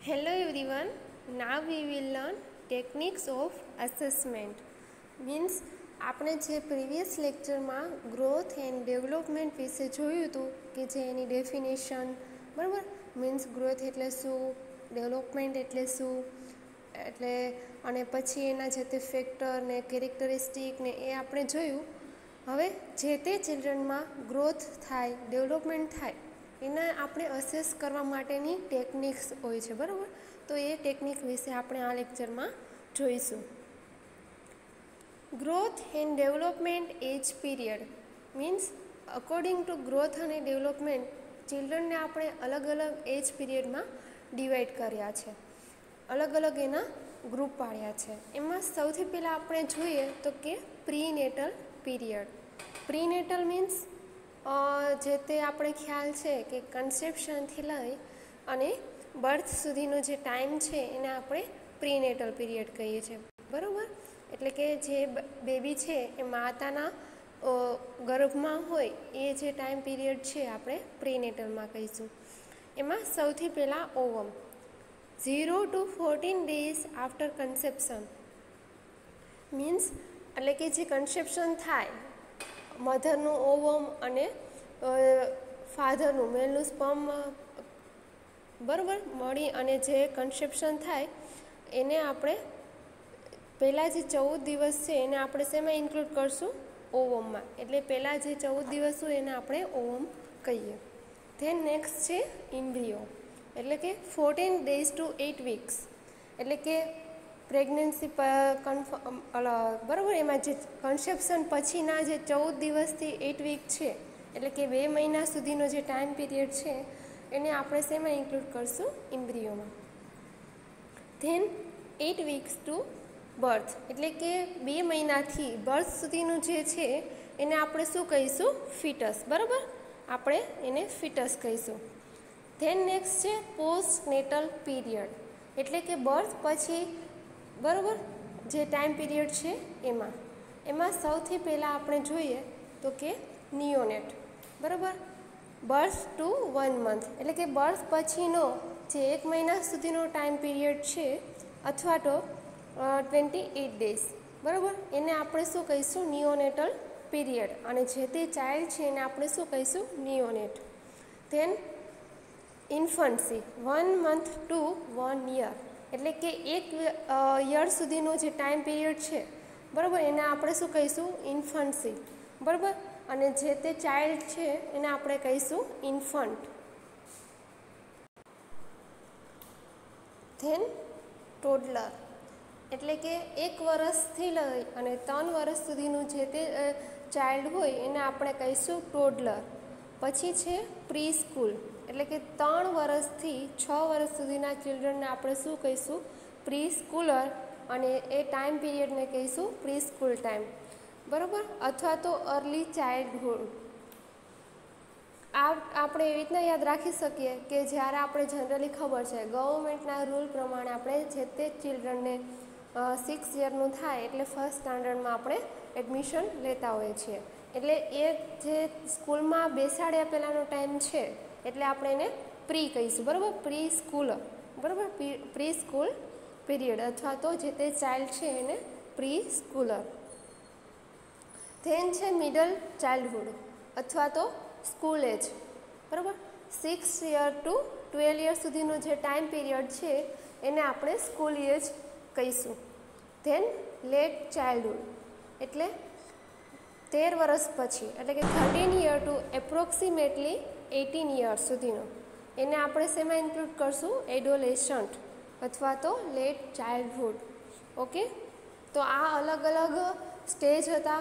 Hello everyone. Now we will learn techniques of assessment. Means આપણે જે previous લેક્ચરમાં growth and development વિશે જોયું હતું કે જે એની ડેફિનેશન બરાબર મીન્સ ગ્રોથ એટલે શું, ડેવલપમેન્ટ એટલે શું, એટલે અને પછી એના જે તે ફેક્ટર ને કેરેક્ટરિસ્ટિક ને એ આપણે જોયું. હવે જે તે ચિલ્ડ્રનમાં ગ્રોથ થાય, ડેવલપમેન્ટ થાય એના આપણે અસેસ કરવા માટેની ટેકનિક્સ હોય છે બરાબર. તો એ ટેકનિક વિશે આપણે આ લેક્ચરમાં જોઈશું. Growth and development age period means according to growth અને ડેવલપમેન્ટ ચિલ્ડ્રનને આપણે અલગ અલગ એજ પીરિયડમાં ડિવાઈડ કર્યા છે, અલગ અલગ એના ગ્રુપ પાડ્યા છે. એમાં સૌથી પહેલાં આપણે જોઈએ તો કે પ્રીનેટલ પીરિયડ. પ્રીનેટલ મીન્સ જે તે આપણે ખ્યાલ છે કે કન્સેપ્શનથી લઈ અને બર્થ સુધીનો જે ટાઈમ છે એને આપણે પ્રીનેટલ પીરિયડ કહીએ છીએ બરાબર. એટલે કે જે બેબી છે એ માતાના ગર્ભમાં હોય એ જે ટાઈમ પીરિયડ છે આપણે પ્રીનેટલમાં કહીશું. એમાં સૌથી પહેલાં ઓવમ 0 to 14 days after conception means એટલે કે જે કન્સેપ્શન થાય મધરનું ઓવમ અને ફાધરનું મેલનું સ્પર્મ બરાબર મળી અને જે કન્સેપ્શન થાય એને આપણે પહેલાં જે 14 દિવસ છે એને આપણે શેમાં ઇન્ક્લુડ કરશું? ઓવમમાં. એટલે પહેલાં જે 14 દિવસ હોય એને આપણે ઓવમ કહીએ. ધેન નેક્સ્ટ છે ઇમ્બ્રિયો એટલે કે 14 days to 8 weeks એટલે કે પ્રેગ્નન્સી બરાબર એમાં જે કન્સેપ્શન પછીના જે 14 દિવસથી 8 વીક છે એટલે કે 2 મહિના સુધીનો જે ટાઈમ પીરિયડ છે એને આપણે શેમાં ઇન્ક્લુડ કરશું? ઇમ્બ્રિયોમાં. ધેન 8 weeks ટુ બર્થ એટલે કે 2 મહિનાથી બર્થ સુધીનું જે છે એને આપણે શું કહીશું? ફિટસ બરાબર. આપણે એને ફિટસ કહીશું. ધેન નેક્સ્ટ છે પોસ્ટ નેટલ પીરિયડ એટલે કે બર્થ પછી બરાબર જે ટાઈમ પીરિયડ છે એમાં સૌથી પહેલાં આપણે જોઈએ તો કે નિયોનેટ બરાબર. બર્થ ટુ 1 month એટલે કે બર્થ પછીનો જે 1 મહિના સુધીનો ટાઈમ પીરિયડ છે અથવા તો 28 days બરાબર એને આપણે શું કહીશું? Neonatal period. અને જે તે ચાઇલ્ડ છે એને આપણે શું કહીશું? Neonate. Then infancy 1 month to 1 year એટલે કે 1 યર સુધીનો જે ટાઈમ પીરિયડ છે બરાબર એને આપણે શું કહીશું? ઇન્ફન્સી બરાબર. અને જે તે ચાઇલ્ડ છે એને આપણે કહીશું ઇન્ફન્ટ. ધેન ટોડલર એટલે કે 1 વર્ષથી લઈ અને 3 વર્ષ સુધીનું જે તે ચાઇલ્ડ હોય એને આપણે કહીશું ટોડલર. પછી છે પ્રી સ્કૂલ એટલે કે 3 વર્ષથી 6 વર્ષ સુધીના ચિલ્ડ્રનને આપણે શું કહીશું? પ્રી સ્કૂલર. અને એ ટાઈમ પીરિયડને કહીશું પ્રી સ્કૂલ ટાઈમ બરાબર. અથવા તો અર્લી ચાઇલ્ડહુડ. આપણે એવી રીતના યાદ રાખી શકીએ કે જ્યારે આપણે જનરલી ખબર છે ગવર્મેન્ટના રૂલ પ્રમાણે આપણે જે તે ચિલ્ડ્રનને 6 યરનું થાય એટલે ફર્સ્ટ સ્ટાન્ડર્ડમાં આપણે એડમિશન લેતા હોઈએ છીએ. એટલે એ જે સ્કૂલમાં બેસાડ્યા પહેલાંનો ટાઈમ છે એટલે આપણે એને પ્રી કહીશું બરાબર. પ્રી સ્કૂલ બરાબર. પ્રી સ્કૂલ પીરિયડ અથવા તો જે તે ચાઇલ્ડ છે એને પ્રી સ્કૂલર. ધેન છે મિડલ ચાઇલ્ડહુડ અથવા તો સ્કૂલ એજ બરાબર. 6 year ટુ 12 year સુધીનો જે ટાઈમ પીરિયડ છે એને આપણે સ્કૂલ એજ કહીશું. ધેન લેટ ચાઇલ્ડહુડ એટલે 13 વર્ષ પછી એટલે કે 13 year ટુ એપ્રોક્સિમેટલી 18 years સુધીનો એને આપણે શેમાં ઇન્ક્લુડ કરશું? એડોલેસન્ટ અથવા તો લેટ ચાઇલ્ડહુડ. ઓકે. તો આ અલગ અલગ સ્ટેજ હતા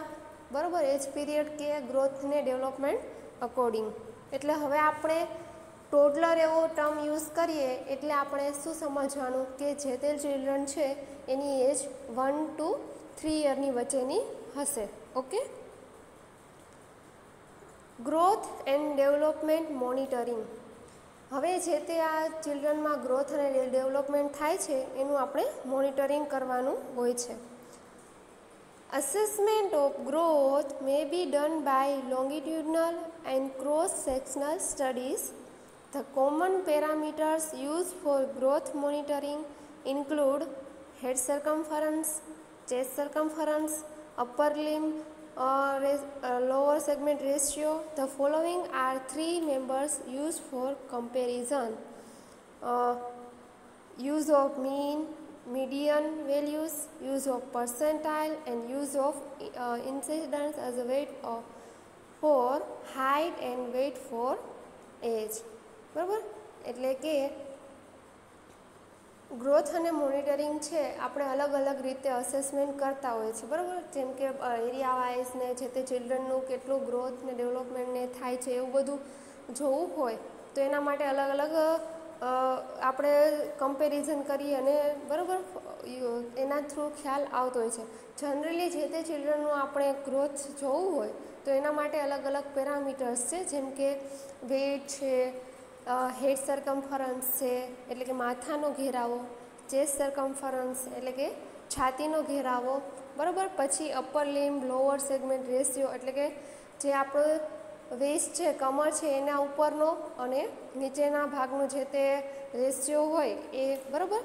બરાબર એજ પીરિયડ કે ગ્રોથ ને ડેવલપમેન્ટ અકોર્ડિંગ. એટલે હવે આપણે ટોડલર એવો ટર્મ યુઝ કરીએ એટલે આપણે શું સમજવાનું કે જે તે ચિલ્ડ્રન છે એની એજ 1 to 3 yearની વચ્ચેની હશે. Okay. Growth and development monitoring. હવે જે તે આ ચિલ્ડ્રનમાં ગ્રોથ અને ડેવલપમેન્ટ થાય છે એનું આપણે મોનિટરિંગ કરવાનું હોય છે. Assessment of growth may be done by longitudinal and cross-sectional studies The common parameters used for growth monitoring include head circumference, chest circumference, upper limb lower segment ratio. The following are three members used for comparison. Use of mean, median values, use of percentile, and use of incidence as a weight for height and weight for age. બરાબર, એટલે કે growth અને monitoring છે આપણે અલગ અલગ રીતે assessment કરતા હોઈએ છીએ. બરાબર, જેમ કે એરિયા વાઇઝ ને જે તે ચિલ્ડ્રનનું કેટલું ગ્રોથ ને ડેવલપમેન્ટ ને થાય છે એવું બધું જોવું હોય તો એના માટે અલગ અલગ આપણે કમ્પેરિઝન કરીએ અને બરાબર એના થ્રુ ખ્યાલ આવતો હોય છે. જનરલી જે તે ચિલ્ડ્રનનું આપણે ગ્રોથ જોવું હોય તો એના માટે અલગ અલગ પેરામીટર્સ છે, જેમ કે વેઇટ છે, હેડ સરકમફરન્સ છે એટલે કે માથાનો ઘેરાવો, ચેસ્ટ સરકમફરન્સ એટલે કે છાતીનો ઘેરાવો, બરાબર. પછી અપર લિમ્બ લોઅર સેગમેન્ટ રેશિયો એટલે કે જે આપણો વેસ્ટ છે, કમર છે એના ઉપરનો અને નીચેના ભાગનો જે તે રેશિયો હોય એ, બરાબર,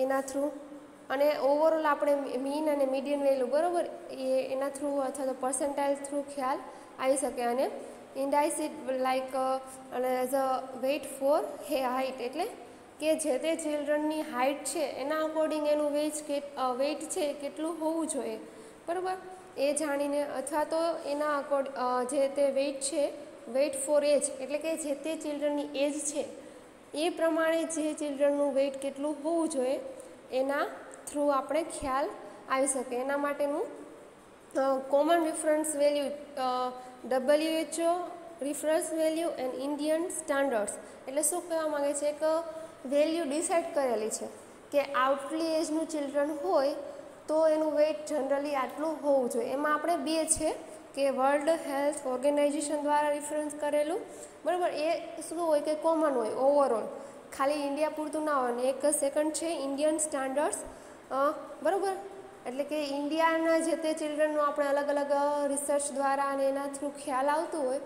એના થ્રુ. અને ઓવરઓલ આપણે મીન અને મીડિયન વેલ્યુ, બરાબર, એના થ્રુ અથવા તો પર્સન્ટાઇલ થ્રુ ખ્યાલ આવી શકે. અને ઇન્ડાઇસિડ લાઇક અને as a weight four height એટલે કે જે તે ચિલ્ડ્રનની હાઇટ છે એના અકોર્ડિંગ એનું વેઇટ છે કેટલું હોવું જોઈએ, બરાબર, એ જાણીને. અથવા તો એના જે તે વેઇટ છે, વેઇટ ફોર એજ એટલે કે જે તે ચિલ્ડ્રનની એજ છે એ પ્રમાણે જે ચિલ્ડ્રનનું વેઇટ કેટલું હોવું જોઈએ એના થ્રુ આપણે ખ્યાલ આવી શકે. એના માટેનું common reference value WHO reference value and Indian standards એટલે શું કહેવા માગે છે, એક વેલ્યુ ડિસાઇડ કરેલી છે કે આટલી એજનું ચિલ્ડ્રન હોય તો એનું વેઇટ જનરલી આટલું હોવું જોઈએ. એમાં આપણે બે છે કે વર્લ્ડ હેલ્થ ઓર્ગેનાઇઝેશન દ્વારા રિફરન્સ કરેલું, બરાબર, એ શું હોય કે કોમન હોય ઓવરઓલ, ખાલી ઇન્ડિયા પૂરતું ના હોય. એક સેકન્ડ છે ઇન્ડિયન સ્ટાન્ડર્ડ્સ, બરાબર, એટલે કે ઇન્ડિયાના જે તે ચિલ્ડ્રનનું આપણે અલગ અલગ રિસર્ચ દ્વારા અને એના થ્રુ ખ્યાલ આવતું હોય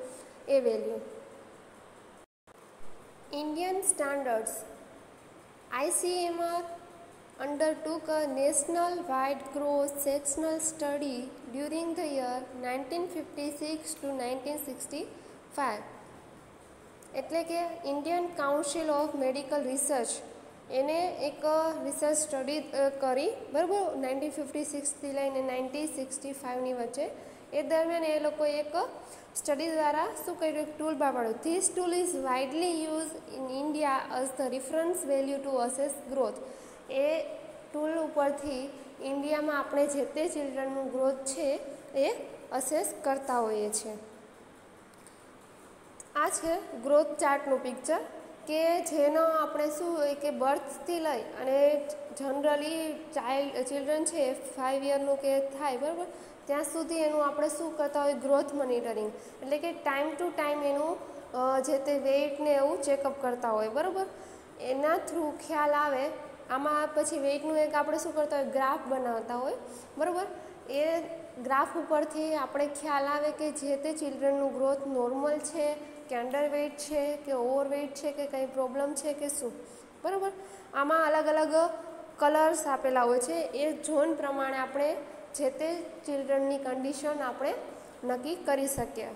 એ value. Indian standards ICMR undertook a national-wide cross-sectional study during the year 1956 to 1965. એટલે કે Indian council of medical research એને એક રિસર્ચ સ્ટડી કરી, બરાબર, 1956થી લઈને 1965ની વચ્ચે. એ દરમિયાન એ લોકોએ એક સ્ટડી દ્વારા શું કર્યું, એક ટૂલ બહાર પાડ્યું. This tool is widely use in India as the reference value to assess growth. એ ટૂલ ઉપરથી ઇન્ડિયામાં આપણે જે તે ચિલ્ડ્રનનું ગ્રોથ છે એ અસેસ કરતા હોઈએ છીએ. આ છે ગ્રોથ ચાર્ટનું પિક્ચર કે જેનો આપણે શું હોય કે બર્થથી લઈ અને જનરલી ચિલ્ડ્રન છે 5 યરનું કે થાય, બરાબર, ત્યાં સુધી એનું આપણે શું કરતા હોય ગ્રોથ મોનિટરિંગ એટલે કે ટાઈમ ટુ ટાઈમ એનું જે તે વેઇટને એવું ચેકઅપ કરતા હોય, બરાબર. એના થ્રુ ખ્યાલ આવે. આમાં પછી વેઇટનું એક આપણે શું કરતા હોય ગ્રાફ બનાવતા હોય, બરાબર. એ ગ્રાફ ઉપરથી આપણે ખ્યાલ આવે કે જે તે ચિલ્ડ્રનનું ગ્રોથ નોર્મલ છે કે અંડર વેઇટ છે કે ઓવર વેઇટ છે કે કંઈ પ્રોબ્લેમ છે કે શું, બરાબર. આમાં અલગ અલગ કલર્સ આપેલા હોય છે. એ ઝોન પ્રમાણે આપણે જે તે ચિલ્ડ્રનની કન્ડિશન આપણે નક્કી કરી શકીએ.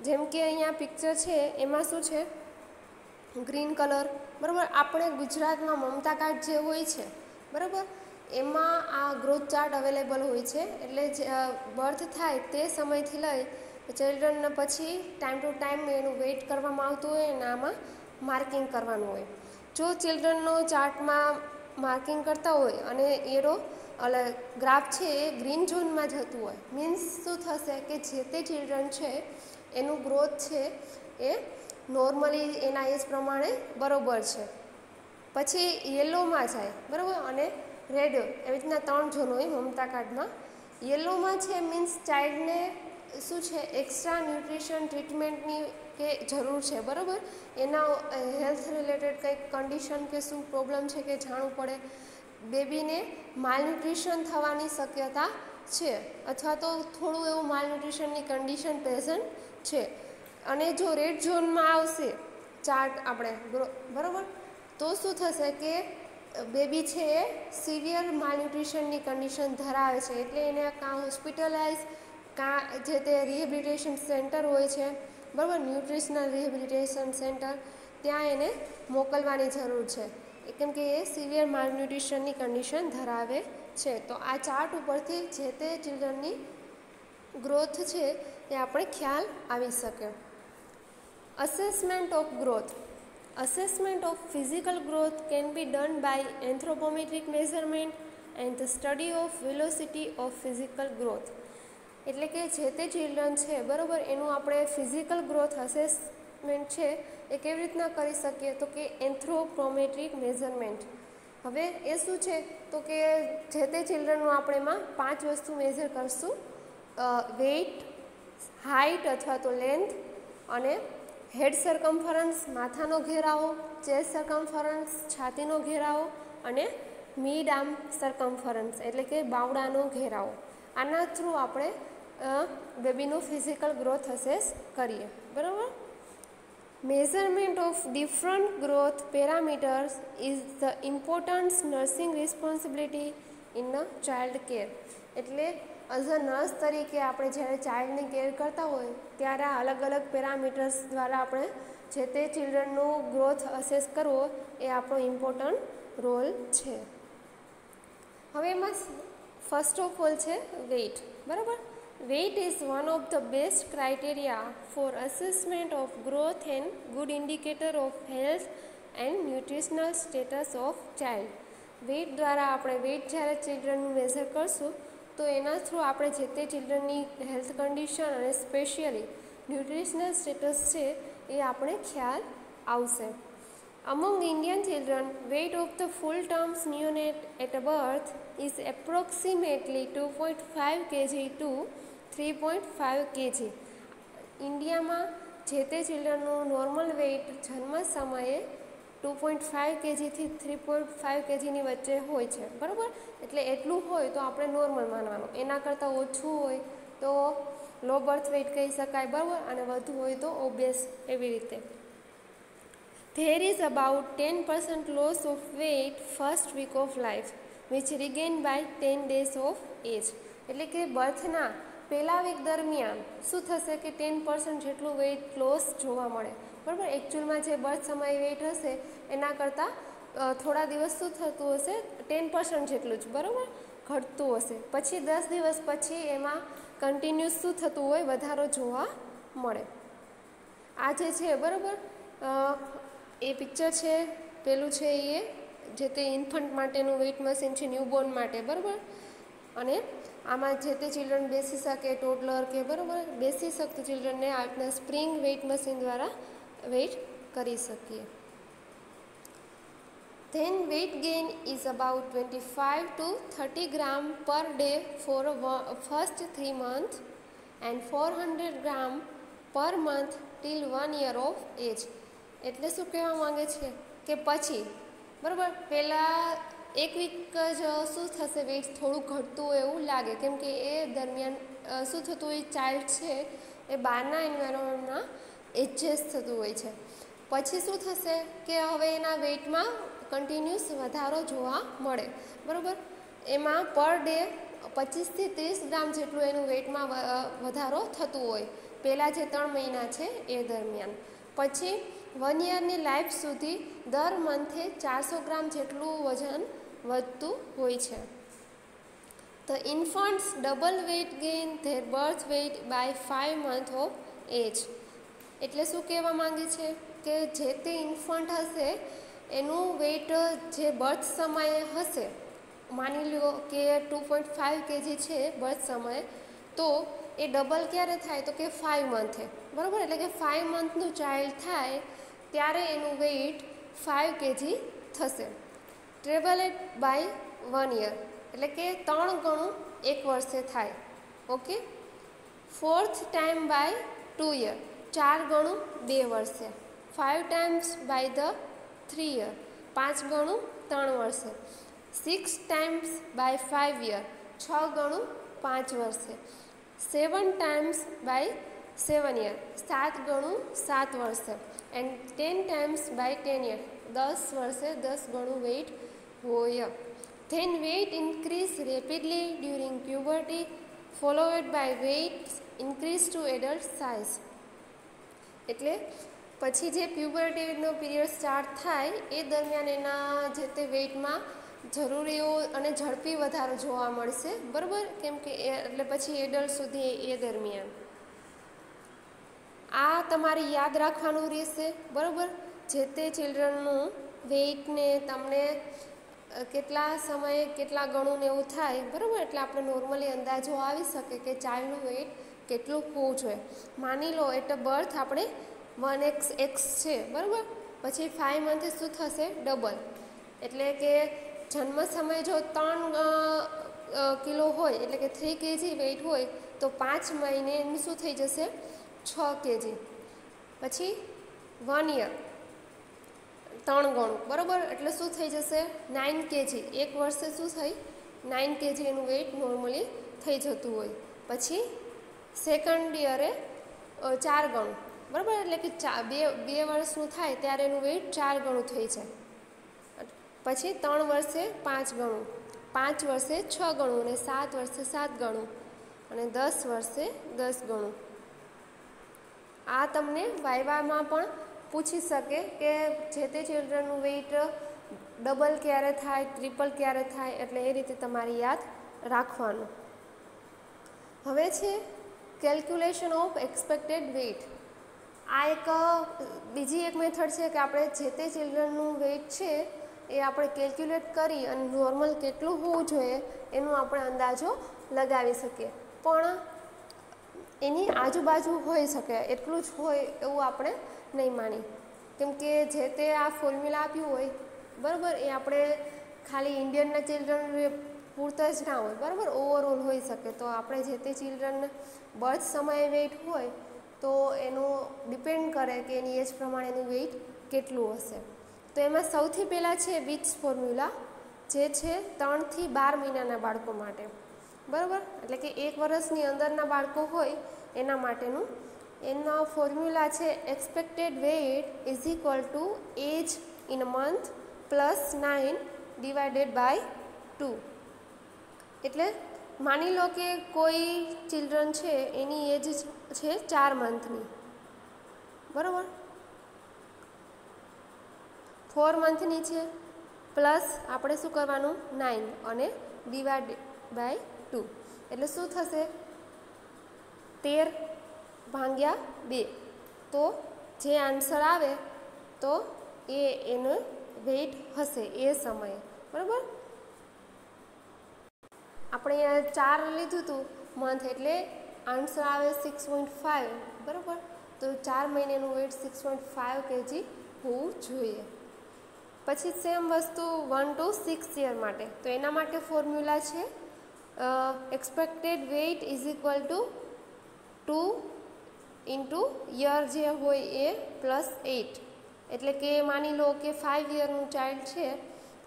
જેમ કે અહીંયા પિક્ચર છે એમાં શું છે ગ્રીન કલર, બરાબર. આપણે ગુજરાતમાં મમતા કાર્ડ જે હોય છે, બરાબર, એમાં આ ગ્રોથ ચાર્ટ અવેલેબલ હોય છે. એટલે બર્થ થાય તે સમયથી લઈ ચિલ્ડ્રનને પછી ટાઈમ ટુ ટાઈમ એનું વેઇટ કરવામાં આવતું હોય અને આમાં માર્કિંગ કરવાનું હોય. જો ચિલ્ડ્રનનો ચાર્ટમાં માર્કિંગ કરતા હોય અને એરો ગ્રાફ છે એ ગ્રીન ઝોનમાં જતું હોય, મીન્સ શું થશે કે જે તે ચિલ્ડ્રન છે એનું ગ્રોથ છે એ નોર્મલી એના એજ પ્રમાણે બરાબર છે. પછી યલોમાં જાય, બરાબર, અને રેડ, એવી રીતના 3 ઝોન હોય મમતા કાર્ડમાં. યલોમાં છે મીન્સ ચાઇલ્ડને શું છે એક્સ્ટ્રા ન્યુટ્રિશન ટ્રીટમેન્ટની કે જરૂર છે, બરાબર. એના હેલ્થ રિલેટેડ કંઈક કન્ડિશન કે શું પ્રોબ્લેમ છે કે જાણવું પડે. બેબીને માલન્યુટ્રિશન થવાની શક્યતા છે અથવા તો થોડું એવું માલન્યુટ્રિશનની કન્ડિશન પ્રેઝન્ટ છે. અને જો રેડ ઝોનમાં આવશે ચાર્ટ આપણે બરાબર, તો શું થશે કે બેબી છે એ સિવિયર માલન્યુટ્રિશનની કન્ડિશન ધરાવે છે, એટલે એને કાં હોસ્પિટલાઇઝ કાં જે તે રિહેબિલિટેશન સેન્ટર હોય છે બરાબર, ન્યુટ્રિશનલ રિહેબિલિટેશન સેન્ટર, ત્યાં એને મોકલવાની જરૂર છે, કેમ કે એ સિવિયર માલન્યુટ્રિશનની કન્ડિશન ધરાવે છે. તો આ ચાર્ટ ઉપરથી જે તે ચિલ્ડ્રનની ગ્રોથ છે એ આપણે ખ્યાલ આવી શકે. Assessment of growth. Assessment of physical growth can be done by anthropometric measurement and the study of velocity of physical growth. એટલે કે જે તે ચિલ્ડ્રન છે બરાબર, એનું આપણે ફિઝિકલ ગ્રોથ અસેસમેન્ટ છે એ કેવી રીતના કરી શકીએ, તો કે એન્થ્રોપોમેટ્રિક મેઝરમેન્ટ. હવે એ શું છે, તો કે જે તે ચિલ્ડ્રનનું આપણે એમાં 5 વસ્તુ મેઝર કરશું: વેઇટ, હાઇટ અથવા તો લેન્થ, અને હેડ સરકમફરન્સ માથાનો ઘેરાવો, ચેસ્ટ સરકમફરન્સ છાતીનો ઘેરાવો, અને મિડ આર્મ સરકમફરન્સ એટલે કે બાવડાનો ઘેરાવો. આના થ્રુ આપણે બેબીનો ફિઝિકલ ગ્રોથ અસેસ કરીએ બરાબર. Measurement of different growth parameters is the important nursing responsibility in a child care. એટલે એઝ અ નર્સ તરીકે આપણે જ્યારે ચાઇલ્ડની કેર કરતા હોય ત્યારે આ અલગ અલગ પેરામીટર્સ દ્વારા આપણે જે તે ચિલ્ડ્રનનો ગ્રોથ અસેસ કરવો એ આપણો ઇમ્પોર્ટન્ટ રોલ છે. હવે એમાં ફર્સ્ટ ઓફ ઓલ છે વેઇટ બરાબર. Weight is one of the best criteria for assessment of growth and good indicator of health and nutritional status of child. Weight દ્વારા આપણે વેઇટ જ્યારે ચિલ્ડ્રનનું મેઝર કરશું તો એના થ્રુ આપણે જે તે ચિલ્ડ્રનની હેલ્થ કન્ડિશન અને સ્પેશિયલી ન્યુટ્રિશનલ સ્ટેટસ છે એ આપણે ખ્યાલ આવશે. Among Indian children weight of the full terms neonate at birth is approximately 2.5 kg to 3.5 kg. ઇન્ડિયામાં જે તે ચિલ્ડ્રનનું નોર્મલ વેઇટ જન્મ સમયે 2.5 kgથી 3.5 kgની વચ્ચે હોય છે બરાબર. એટલે એટલું હોય તો આપણે નોર્મલ માનવાનું, એના કરતાં ઓછું હોય તો લો બર્થ વેઇટ કહી શકાય બરાબર, અને વધુ હોય તો ઓબેસ, એવી રીતે. There is about 10% loss of weight first week of life which regain by 10 days of age. એટલે કે બર્થના પહેલા વીક દરમિયાન શું થશે કે 10% જેટલું વેઇટ લોસ જોવા મળે બરાબર. એકચ્યુઅલમાં જે બર્થ સમયે વેઇટ હશે એના કરતાં થોડા દિવસ શું થતું હશે, 10% જેટલું જ બરાબર ઘટતું હશે. પછી 10 દિવસ પછી એમાં કન્ટિન્યુઅસ શું થતું હોય, વધારો જોવા મળે. આ જે છે બરાબર એ પિક્ચર છે, પેલું છે એ જે તે ઇન્ફન્ટ માટેનું વેઇટ મશીન છે, ન્યૂબોર્ન માટે બરાબર. અને આમાં જે તે ચિલ્ડ્રન બેસી શકે, ટોડલર કે બરાબર બેસી શકતું ચિલ્ડ્રનને આ રીતના સ્પ્રિંગ વેઇટ મશીન દ્વારા વેઇટ કરી શકીએ. Then weight gain is about 25 to 30 gram per day for first 3 months and 400 gram per month till 1 year of age. એટલે શું કહેવા માંગે છે કે પછી બરાબર પહેલાં એક વીક જ શું થશે, વેઇટ થોડું ઘટતું હોય એવું લાગે, કેમ કે એ દરમિયાન શું થતું હોય, ચાઇલ્ડ છે એ બહારના એન્વાયરમેન્ટમાં એડજસ્ટ થતું હોય છે. પછી શું થશે કે હવે એના વેઇટમાં કન્ટિન્યુઅસ વધારો જોવા મળે બરાબર. એમાં પર ડે 25થી 30 ગ્રામ જેટલું એનું વેઇટમાં વધારો થતું હોય પહેલાં જે 3 મહિના છે એ દરમિયાન. પછી 1 યરની લાઈફ સુધી દર મંથે 400 ગ્રામ જેટલું વજન વધતું હોય છે. The infants double weight gain their birth weight by 5 months of age. એટલે શું કહેવા માંગે છે કે જે તે ઇન્ફન્ટ હશે એનું વેઇટ જે બર્થ સમયે હશે, માની લો કે 2.5 kg છે બર્થ સમયે, તો એ ડબલ ક્યારે થાય તો કે 5 months બરાબર. એટલે કે 5 monthનું ચાઇલ્ડ થાય ત્યારે એનું વેઇટ 5 kg થશે. ટ્રેવલેડ બાય 1 year એટલે કે 3 ગણું 1 વર્ષે થાય. Okay. 4th time by 2 year 4 ગણું 2 વર્ષે. 5 times બાય ધ 3 year 5 ગણું 3 વર્ષે. 6 times બાય 5 year 6 ગણું 5 વર્ષે. 7 times બાય 7 year, 7 ગણું 7 વર્ષે. એન્ડ 10 times by 10 year, 10 વર્ષે 10 ગણું વેઇટ હોય. Then weight increase rapidly during puberty, followed by weight increase to adult size. એટલે પછી જે પ્યુબર્ટીનો પીરિયડ સ્ટાર્ટ થાય એ દરમિયાન એના જે તે વેઇટમાં જરૂરીઓ અને ઝડપી વધારો જોવા મળશે, બરાબર, કેમ કે એટલે પછી એડલ્ટ સુધી એ દરમિયાન આ તમારે યાદ રાખવાનું રહેશે, બરાબર. જે તે ચિલ્ડ્રનનું વેઇટને તમને કેટલા સમયે કેટલા ગણું ને એવું થાય, બરાબર, એટલે આપણે નોર્મલી અંદાજો આવી શકે કે ચાઇલ્ડનું વેઇટ કેટલું હોવું જોઈએ. માની લો એટ બર્થ આપણે 1x છે, બરાબર, પછી 5 મંથે શું થશે? ડબલ. એટલે કે જન્મ સમયે જો 3 કિલો હોય એટલે કે 3 kg વેઇટ હોય તો 5 મહિને એનું શું થઈ જશે? 6 kg. પછી 1 year 3 ગણું, બરાબર, એટલે શું થઈ જશે? 9 kg. એક વર્ષે શું થઈ? 9 kg એનું વેઇટ નોર્મલી થઈ જતું હોય. પછી સેકન્ડ યરે 4 ગણું, બરાબર, એટલે કે 2 વર્ષનું થાય ત્યારે એનું વેઇટ 4 ગણું થઈ જાય. પછી 3 વર્ષે 5 ગણું, 5 વર્ષે 6 ગણું, અને 7 વર્ષે 7 ગણું, અને 10 વર્ષે 10 ગણું. આ તમને વાયવામાં પણ પૂછી શકે કે જે તે ચિલ્ડ્રનનું વેઇટ ડબલ ક્યારે થાય, ટ્રિપલ ક્યારે થાય, એટલે એ રીતે તમારે યાદ રાખવાનું. હવે છે કેલ્ક્યુલેશન ઓફ એક્સપેક્ટેડ વેઇટ. આ એક બીજી એક મેથડ છે કે આપણે જે તે ચિલ્ડ્રનનું વેઇટ છે એ આપણે કેલ્ક્યુલેટ કરી અને નોર્મલ કેટલું હોવું જોઈએ એનું આપણે અંદાજો લગાવી શકીએ. પણ એની આજુબાજુ હોઈ શકે, એટલું જ હોય એવું આપણે નહીં માની, કેમ કે જે તે આ ફોર્મ્યુલા આપ્યું હોય, બરાબર, એ આપણે ખાલી ઇન્ડિયનના ચિલ્ડ્રન પૂરતા જ ના હોય, બરાબર, ઓવરઓલ હોઈ શકે. તો આપણે જે તે ચિલ્ડ્રનને બર્થ સમયે વેઇટ હોય તો એનું ડિપેન્ડ કરે કે એની એજ પ્રમાણે એનું વેઇટ કેટલું હશે. તો એમાં સૌથી પહેલાં છે વિચ ફોર્મ્યુલા, જે છે 3 થી 12 મહિનાના બાળકો માટે, બરાબર, એટલે કે 1 વર્ષની અંદરના બાળકો હોય એના માટેનું. એનો ફોર્મ્યુલા છે expected weight is equal to age in a month plus 9 divided by 2. એટલે માની લો કે કોઈ ચિલ્ડ્રન છે એની એજ છે 4 મંથની, બરાબર, 4 મંથની છે, પ્લસ આપણે શું કરવાનું? 9 અને ડિવાઇડેડ બાય 2. એટલે શું થશે? 13 ભાગ્યા 2. તો જે આન્સર આવે તો એનું વેઇટ હશે એ સમયે, બરાબર. આપણે અહીંયા 4 લીધું હતું મંથ, એટલે આન્સર આવે 6.5, બરાબર. તો 4 મહિનાનું વેઇટ 6.5 kg હોવું જોઈએ. પછી સેમ વસ્તુ 1 to 6 યર માટે. તો એના માટે ફોર્મ્યુલા છે expected weight is equal to 2 into year જે હોય એ પ્લસ 8. એટલે કે માની લો કે 5 યરનું ચાઇલ્ડ છે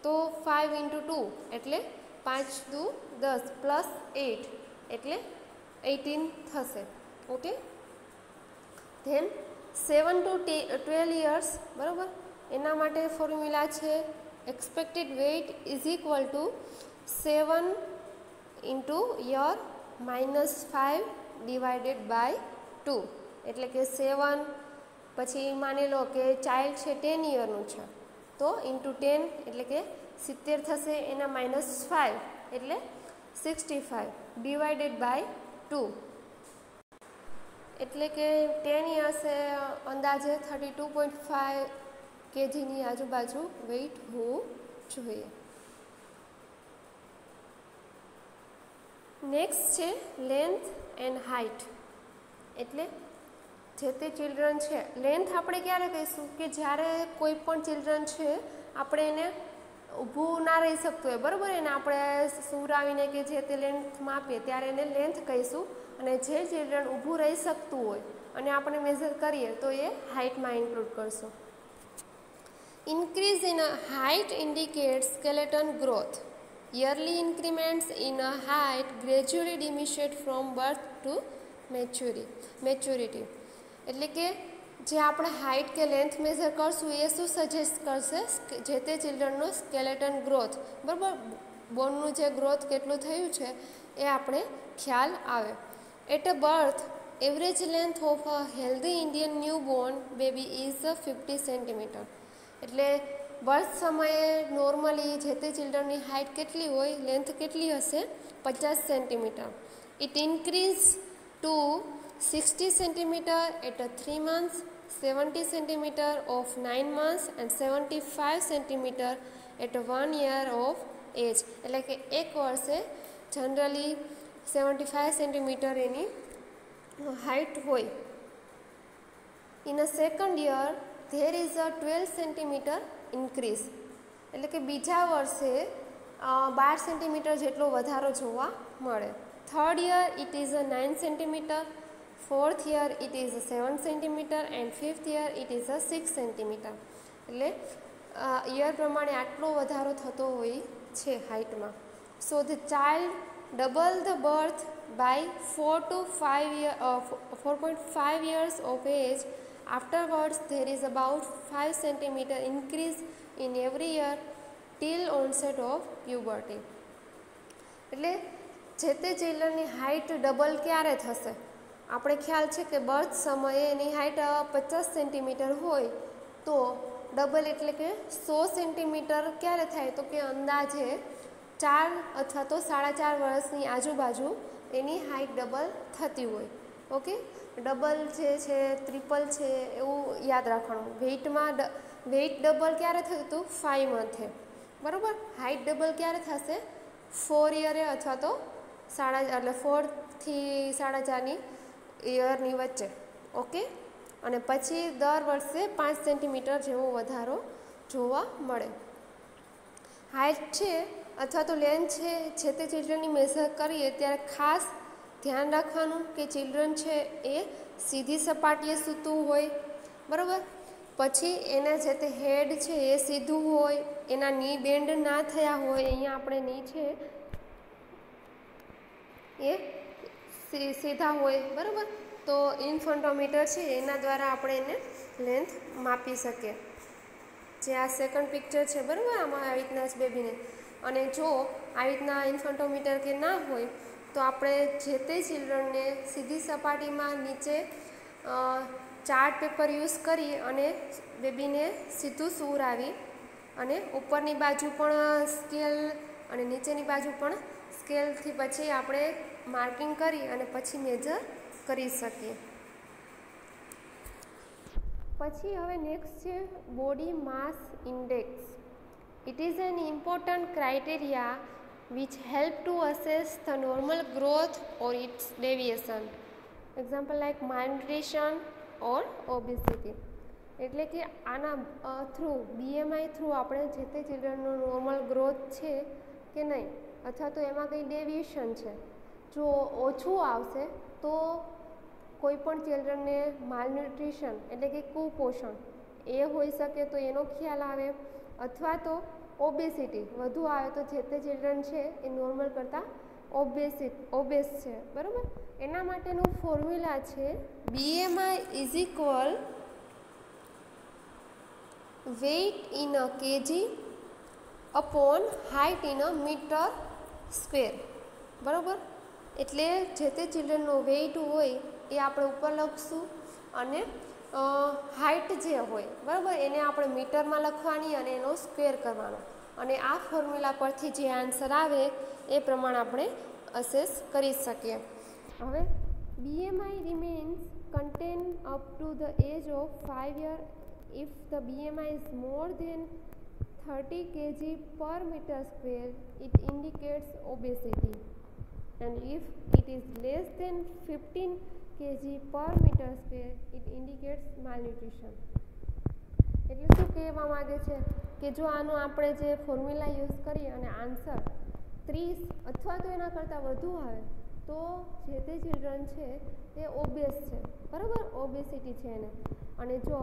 તો 5 × 2 એટલે 5 દુ 10 પ્લસ 8 એટલે 18 થશે. ઓકે. ધેન 7 to 12 યર્સ, બરાબર, એના માટે ફોર્મ્યુલા છે expected weight is equal to 7 into year minus 5 divided by 2. એટલે કે 7, પછી માની લો કે ચાઇલ્ડ છે 10 યરનું છે તો ઇન્ટુ 10 એટલે કે 70 થશે, એના માઇનસ 5 એટલે 65 ડિવાઇડેડ બાય 2. એટલે કે 10 યર્સે અંદાજે 32.5 kgની આજુબાજુ વેઇટ હોવું જોઈએ. નેક્સ્ટ છે લેન્થ એન્ડ હાઇટ. એટલે જે તે ચિલ્ડ્રન છે, લેન્થ આપણે ક્યારે કહીશું કે જ્યારે કોઈ પણ ચિલ્ડ્રન છે આપણે એને ઊભું ના રહી શકતું હોય, બરાબર, એને આપણે સુવડાવીને કે જે તે લેન્થ માપીએ ત્યારે એને લેન્થ કહીશું. અને જે ચિલ્ડ્રન ઊભું રહી શકતું હોય અને આપણે મેઝર કરીએ તો એ હાઇટમાં ઇન્ક્લુડ કરશું. Increase in height indicates skeleton growth. Yearly increments in height gradually diminish from birth to maturity એટલે કે જે આપણે હાઇટ કે લેન્થ મેઝર કરશું એ શું સજેસ્ટ કરશે જે તે ચિલ્ડ્રનનો સ્કેલેટન ગ્રોથ, બરાબર, બોનનું જે ગ્રોથ કેટલું થયું છે એ આપણે ખ્યાલ આવે. At a birth average length of a healthy Indian new born baby is 50 centimetre. એટલે બર્થ સમયે નોર્મલી જે તે ચિલ્ડ્રનની હાઇટ કેટલી હોય, લેન્થ કેટલી હશે? 50 centimetre. It increase to 60 centimeter at 3 months, 70 centimeter of 9 months and 75 centimeter at 1 year of age. એટલે કે એક વર્ષે જનરલી 75 સેન્ટીમીટર એની હાઇટ હોય. In a second year there is a 12 centimetre increase. એટલે કે બીજા વર્ષે 12 સેન્ટીમીટર જેટલો વધારો જોવા મળે. Third year it is a 9 centimetre, fourth year it is 7 centimetre and fifth year it is 6 centimetre. એટલે યર પ્રમાણે આટલો વધારો થતો હોય છે હાઇટમાં. So the child double the birth by 4.5 years of age. Afterwards there is about 5 centimeter increase in every year till onset of puberty. એટલે જે તે ચિલ્ડ્રનની હાઇટ ડબલ ક્યારે થશે? આપણે ખ્યાલ છે કે બર્થ સમયે એની હાઇટ 50 સેન્ટીમીટર હોય તો ડબલ એટલે કે 100 સેન્ટીમીટર ક્યારે થાય? તો કે અંદાજે 4 અથવા તો 4.5 વર્ષની આજુબાજુ એની હાઇટ ડબલ થતી હોય. ઓકે, ડબલ જે છે, ટ્રિપલ છે, એવું યાદ રાખવાનું. વેઇટ ડબલ ક્યારે થયું હતું? 5 મંથે, બરાબર. હાઇટ ડબલ ક્યારે થશે? 4 યરે અથવા તો 4 થી 4.5 યરની વચ્ચે. ઓકે, અને પછી દર વર્ષે 5 સેન્ટીમીટર જેવો વધારો જોવા મળે. હાઇટ છે અથવા તો લેન્થ છે જે તે ચિલ્ડ્રનની મેઝર કરીએ ત્યારે ખાસ ધ્યાન રાખવાનું કે ચિલ્ડ્રન છે એ સીધી સપાટીએ સૂતું હોય, બરાબર. પછી એના જે તે હેડ છે એ સીધું હોય, એના ની બેન્ડ ના થયા હોય. અહીંયા આપણે ની છે એ સીધા હોય, બરાબર. તો ઇન્ફન્ટોમીટર છે એના દ્વારા આપણે એને લેન્થ માપી શકીએ. જે આ સેકન્ડ પિક્ચર છે, બરાબર, આમાં આવી રીતના જ બેબીને. અને જો આવી રીતના ઇન્ફન્ટોમીટર કે ના હોય તો આપણે જે તે ચિલ્ડ્રનને સીધી સપાટીમાં નીચે ચાર્ટ પેપર યુઝ કરી અને બેબીને સીધું સુવડાવી અને ઉપરની બાજુ પણ સ્કેલ અને નીચેની બાજુ પણ સ્કેલથી પછી આપણે માર્કિંગ કરી અને પછી મેજર કરી શકીએ. પછી હવે નેક્સ્ટ છે body mass index. It is an important criteria which help to assess the normal growth or its deviation. Example like malnutrition or obesity. એટલે કે આના થ્રુ BMI થ્રુ આપણે જે તે ચિલ્ડ્રનનો નોર્મલ ગ્રોથ છે કે નહીં અથવા તો એમાં કંઈ ડેવિએશન છે. જો ઓછું આવશે તો કોઈ પણ ચિલ્ડ્રનને માલન્યુટ્રિશન એટલે કે કુપોષણ એ હોઈ શકે તો એનો ખ્યાલ આવે, અથવા તો ઓબેસિટી વધુ આવે તો જે તે ચિલ્ડ્રન છે એ નોર્મલ કરતાં ઓબેસ છે, બરાબર. એના માટેનું ફોર્મ્યુલા છે BMI is equal weight in a KG upon height in a metre square, બરાબર. એટલે જે તે ચિલ્ડ્રનનો વેઇટ હોય એ આપણે ઉપર લખશું અને હાઇટ જે હોય, બરાબર, એને આપણે મીટરમાં લખવાની અને એનો સ્ક્વેર કરવાનો. અને આ ફોર્મ્યુલા પરથી જે આન્સર આવે એ પ્રમાણે આપણે અસેસ કરી શકીએ. હવે BMI remains contained up to the age of 5 years. If the BMI is more than 30 kg per meter square, it indicates obesity. And if it is less than 15 kg per meter square, it indicates malnutrition. એટલે શું કહેવા માગે છે કે જો આનો આપણે જે ફોર્મ્યુલા યુઝ કરીએ અને આન્સર 30 અથવા તો એના કરતાં વધુ આવે તો જે તે ચિલ્ડ્રન છે એ ઓબેસ છે, બરાબર, ઓબેસિટી છે એને. અને જો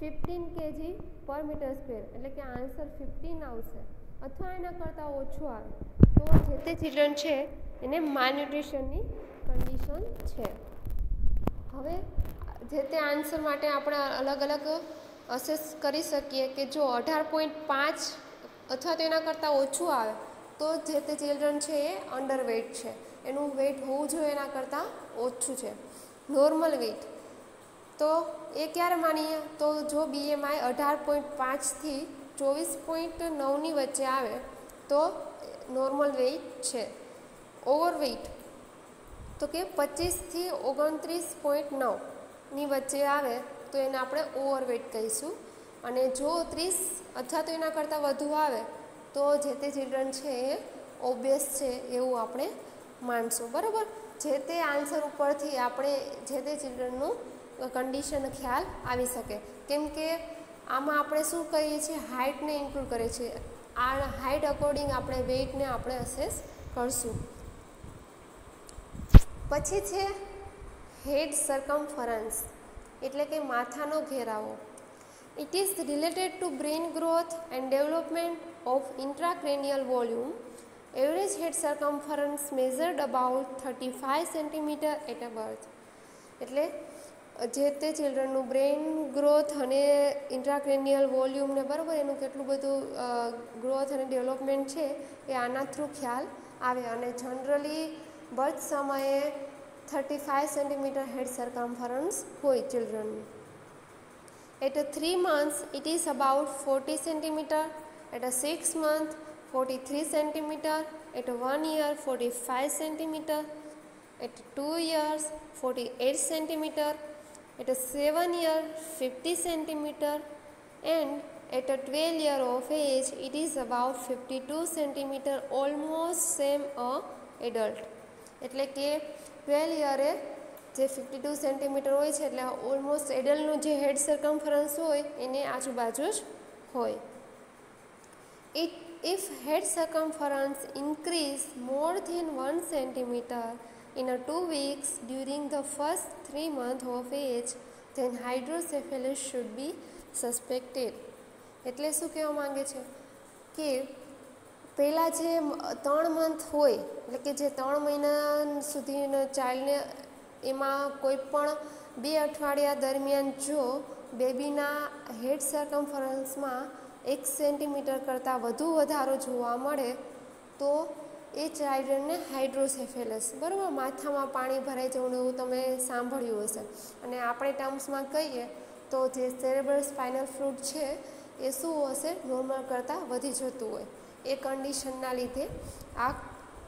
15 kg પર મીટર સ્ક્વેર એટલે કે આન્સર 15 આવશે અથવા એના કરતાં ઓછું આવે તો જે તે ચિલ્ડ્રન છે એને માલન્યુટ્રિશનની કન્ડિશન છે. હવે જે તે આન્સર માટે આપણે અલગ અલગ અસેસ કરી શકીએ કે જો 18.5 અથવા તો એના કરતાં ઓછું આવે તો જે તે ચિલ્ડ્રન છે એ અંડર વેઇટ છે, એનું વેઇટ હોવું જોઈએ એના કરતાં ઓછું છે. નોર્મલ વેઇટ તો એ ક્યારે માનીએ તો જો BMI 18.5થી 24.9ની વચ્ચે આવે તો નોર્મલ વેઇટ છે. ઓવરવેઇટ તો કે 25થી 29.9ની વચ્ચે આવે તો એને આપણે ઓવરવેઇટ કહીશું. અને જો 30 અથવા તો એના કરતાં વધુ આવે તો જે તે ચિલ્ડ્રન છે એ ઓબેસ છે એવું આપણે માનશું. બરાબર, જે તે આન્સર ઉપરથી આપણે જે તે ચિલ્ડ્રનનું કન્ડિશન ખ્યાલ આવી શકે. કેમ કે આમાં આપણે શું કરીએ છીએ, હાઇટને ઇન્ક્લુડ કરીએ છીએ. આ હાઇટ અકોર્ડિંગ આપણે વેઇટને આપણે અસેસ કરશું. પછી છે હેડ સરકમફરન્સ એટલે કે માથાનો ઘેરાવો. It is related to brain growth and development of intracranial volume. Average head circumference measured about 35 centimetre at a birth. એટલે જે તે ચિલ્ડ્રનનું બ્રેઇન ગ્રોથ અને ઇન્ટ્રાક્રેનિયલ વોલ્યુમને બરાબર એનું કેટલું બધું ગ્રોથ અને ડેવલપમેન્ટ છે એ આના થ્રુ ખ્યાલ આવે. અને જનરલી બર્થ સમયે 35 સેન્ટીમીટર હેડ સરકમફરન્સ હોય ચિલ્ડ્રનનું. At 3 months it is about 40 centimeter, at 6 months 43 centimeter, at 1 year 45 centimeter, at 2 years 48 centimeter, at 7 year 50 centimeter, and at 12 year of age it is about 52 centimeter, almost same a adult. એટલે કે 12 યરે જે 52 centimetre હોય છે એટલે almost એડલ્ટનું જે હેડ circumference હોય એની આજુબાજુ જ હોય. If head circumference increase more than 1 centimeter in 2 weeks during the first 3 months of age, then hydrocephalus should be suspected. એટલે શું કહેવા માંગે છે કે પહેલાં જે 3 મંથ હોય એટલે કે જે 3 મહિના સુધીના ચાઇલ્ડને એમાં કોઈ પણ 2 અઠવાડિયા દરમિયાન જો બેબીના હેડ સરકમફરન્સમાં 1 સેન્ટીમીટર કરતાં વધુ વધારો જોવા મળે તો એ ચાઇલ્ડને હાઇડ્રોસેફેલસ, બરાબર, માથામાં પાણી ભરાઈ જવું એવું તમે સાંભળ્યું હશે. અને આપણે ટર્મ્સમાં કહીએ તો જે સેરેબ્રલ સ્પાઇનલ ફ્લૂઇડ છે એ શું હશે, નોર્મલ કરતાં વધી જતું હોય. એ કન્ડિશનના લીધે આ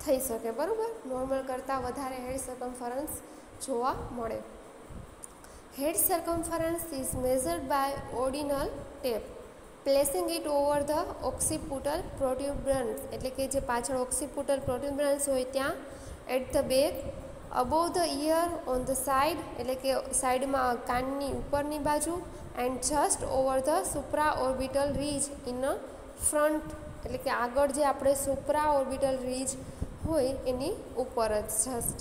થઈ શકે, બરાબર, નોર્મલ કરતાં વધારે હેડ સરકમફરન્સ જોવા મળે. Head circumference is measured by ordinal tape, placing it over the occipital protuberance એટલે કે જે પાછળ ઓક્સિપુટલ પ્રોટ્યુબરન્સ હોય ત્યાં, at the back, above the ear, on the side એટલે કે સાઈડમાં કાનની ઉપરની બાજુ, and just over the supra orbital ridge in a front એટલે કે આગળ જે આપણે સુપ્રા ઓર્બિટલ રીજ હોય એની ઉપર જ just.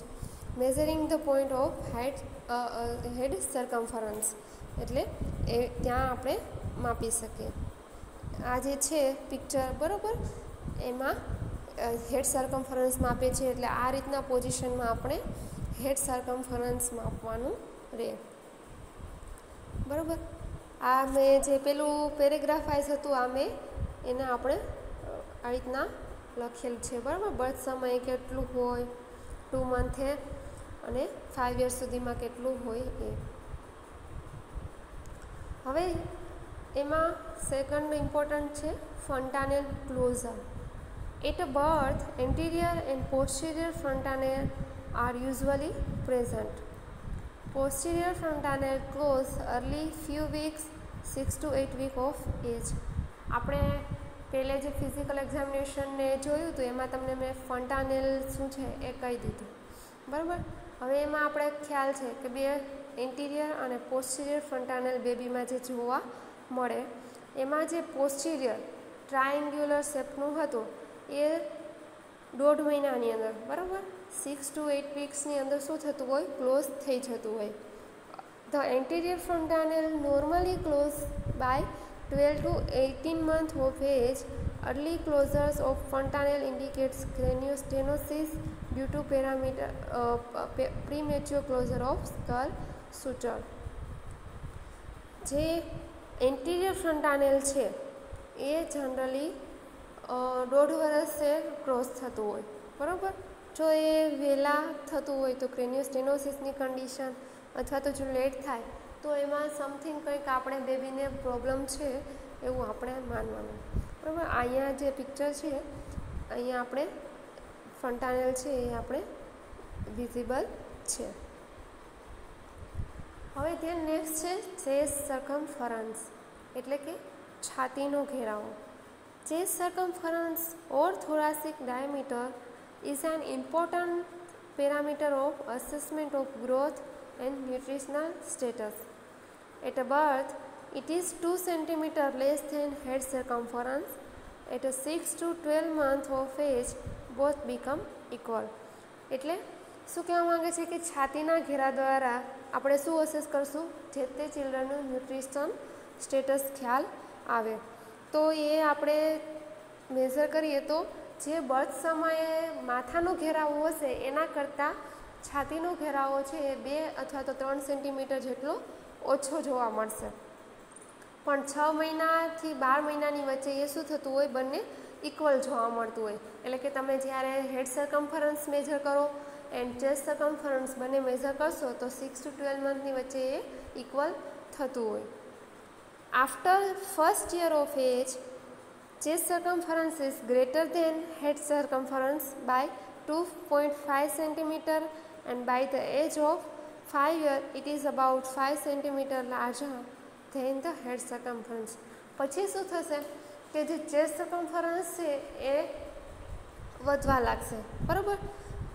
Measuring the point of head circumference એટલે એ ત્યાં આપણે માપી શકીએ. આ જે છે પિક્ચર, બરાબર, એમાં હેડ સરકમફરન્સ માપે છે એટલે આ રીતના પોઝિશનમાં આપણે હેડ સરકમફરન્સ માપવાનું રહે, બરાબર. આ મેં જે પેલું પેરેગ્રાફ વાઇઝ હતું આ મેં એને આપણે આ રીતના લખેલ છે, બરાબર. બર્થ સમયે કેટલું હોય, 2 મંથે અને 5 યર્સ સુધીમાં કેટલું હોય એ. હવે એમાં સેકન્ડ ઇમ્પોર્ટન્ટ છે fontanelle closure. At birth anterior and posterior fontanelle are usually present. Posterior fontanelle close early few weeks 6 to 8 week of age. આપણે પહેલે જે ફિઝિકલ એક્ઝામિનેશનને જોયું હતું એમાં તમને મેં ફન્ટાનેલ શું છે એ કહી દીધું, બરાબર. હવે એમાં આપણે ખ્યાલ છે કે બે એન્ટિરિયર અને પોસ્ટિરિયર ફ્રન્ટાનેલ બેબીમાં જે જોવા મળે એમાં જે પોસ્ટિરિયર ટ્રાયેન્ગ્યુલર શેપનું હતું એ 1.5 મહિનાની અંદર, બરાબર, 6 to 8 weeksની અંદર શું થતું હોય, ક્લોઝ થઈ જતું હોય. The anterior fontanelle normally close by 12 to 18 months of age. Early closures of fontanelle indicates craniostenosis due to premature closure of skull સૂચળ. જે એન્ટિરિયર ફ્રન્ટાનેલ છે એ જનરલી 1.5 વર્ષે ક્રોસ થતું હોય, બરાબર. જો એ વહેલા થતું હોય તો ક્રેનિયોસ્ટેનોસિસની કન્ડિશન, અથવા તો જો લેટ થાય તો એમાં સમથિંગ કંઈક આપણે બેબીને પ્રોબ્લેમ છે એવું આપણે માનવાનું, બરાબર. અહીંયા જે પિક્ચર છે અહીંયા આપણે ફ્રન્ટાનેલ છે એ આપણે વિઝિબલ છે. હવે ત્યાં નેક્સ્ટ છે ચેસ્ટ સર્કમફરન્સ, એટલે કે છાતીનો ઘેરાવો. Chest circumference or thoracic diameter is an important parameter of assessment of growth and nutritional status. At birth, it is 2 cm less than head circumference. At 6 to 12 months of age, both become equal. એટલે શું કહેવા માગે છે કે છાતીના ઘેરા દ્વારા આપણે શું અસેસ કરશું, જે તે ચિલ્ડ્રનનું ન્યુટ્રિશન સ્ટેટસ ખ્યાલ આવે. તો એ આપણે મેઝર કરીએ તો જે બર્થ સમયે માથાનો ઘેરાવો હશે એના કરતાં છાતીનો ઘેરાવો છે એ 2 અથવા તો 3 સેન્ટીમીટર જેટલો ઓછો જોવા મળશે. પણ 6 મહિનાથી 12 મહિનાની વચ્ચે એ શું થતું હોય, બંને ઇક્વલ જોવા મળતું હોય. એટલે કે તમે જ્યારે હેડ સર્કમફરન્સ મેજર કરો એન્ડ ચેસ્ટ સર્કમફરન્સ બંને મેજર કરશો તો 6 to 12 મંથની વચ્ચે એ ઇક્વલ થતું હોય. After first year of age, chest circumference is greater than head circumference by 2.5 cm, and by the age of 5 years it is about 5 cm larger than the head circumference. પછી શું થશે કે જે chest સર્કમફરન્સ છે એ વધવા લાગશે, બરાબર.